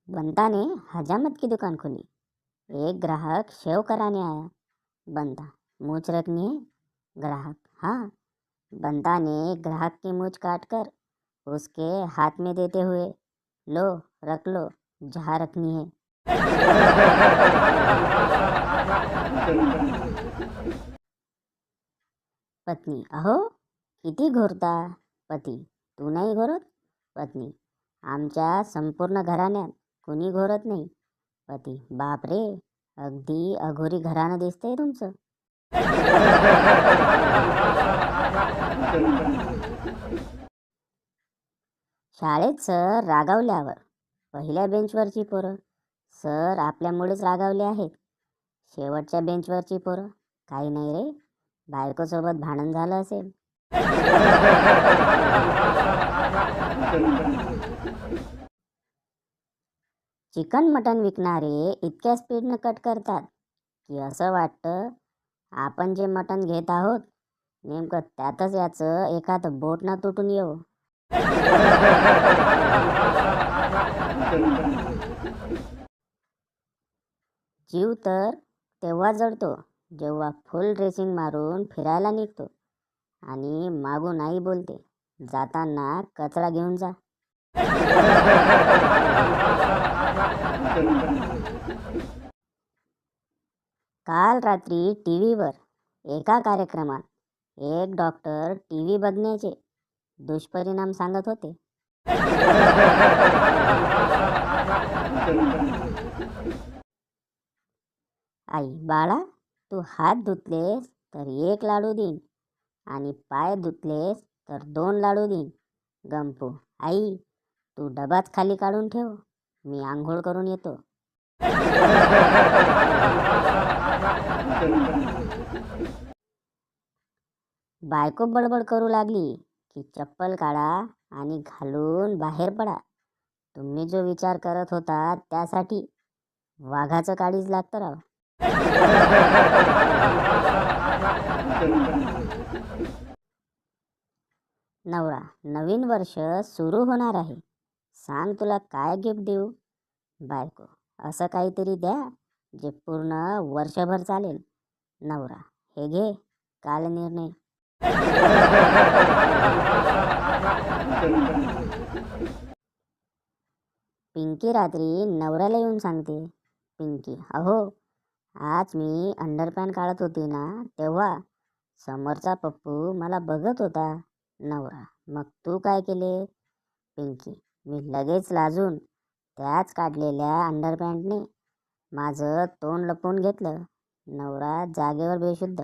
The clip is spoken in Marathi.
बंता ने हजामत की दुकान खोली। एक ग्राहक शेव कराने आया। बंता, मूछ रखनी है? ग्राहक, हाँ। बंता ने ग्राहक की मूछ काटकर उसके हाथ में देते हुए, लो रख लो, जहाँ रखनी है। पत्नी, अहो किती घोरता? पती, तू नाही घोरत? पत्नी, आमच्या संपूर्ण घराण्यात कुणी घोरत नाही. पती, बाप रे, अगदी अघोरी घराणं दिसतंय तुमचं. शाळेत सर रागावल्यावर पहिल्या बेंचवरची पोरं, सर आपल्यामुळेच रागावले आहेत. शेवटच्या बेंचवरची पोरं, काही नाही रे, बायकोसोबत भांडण झालं असेल. चिकन मटन विकणारे इतक्या स्पीडनं कट करतात की असं वाटतं आपण जे मटन घेत आहोत नेमकं त्यातच याचं एखादं बोट ना तुटून येऊ. जीव तर तेव्हा जळतो जेव्हा फुल ड्रेसिंग मारून फिरायला निघतो आणि मागून आई बोलते, जाताना कचरा घेऊन जा. काल रात्री टी व्हीवर एका कार्यक्रमात एक डॉक्टर टी व्ही बघण्याचे दुष्परिणाम सांगत होते. आई, बाळा, तू हात धुतलेस तर एक लाडू देईन आणि पाय धुतलेस तर 2 लाडू देईन. गंपू, आई, तू डबाच खाली काढून ठेव, मी आंघोळ करून येतो. बायको बडबड करू लागली की चप्पल काढा आणि घालून बाहेर पडा. तुम्ही जो विचार करत होता त्यासाठी वाघाचं काळीज लागतं राव. नवरा, नवीन वर्ष सुरू होणार आहे, सांग तुला काय गिफ्ट देऊ? बायको, असं काहीतरी द्या जे पूर्ण वर्षभर चालेल. नवरा, हे घे, काल निर्णय. पिंकी रात्री नवऱ्याला येऊन सांगते, पिंकी, अहो आज मी अंडरपॅन्ट काढत होती ना तेव्हा समोरचा पप्पू मला बघत होता. नवरा, मग तू काय केले? पिंकी, मी लगेच लाजून त्याच काढलेल्या अंडरपॅन्टने माझं तोंड लपवून घेतलं. नवरा जागेवर बेशुद्ध.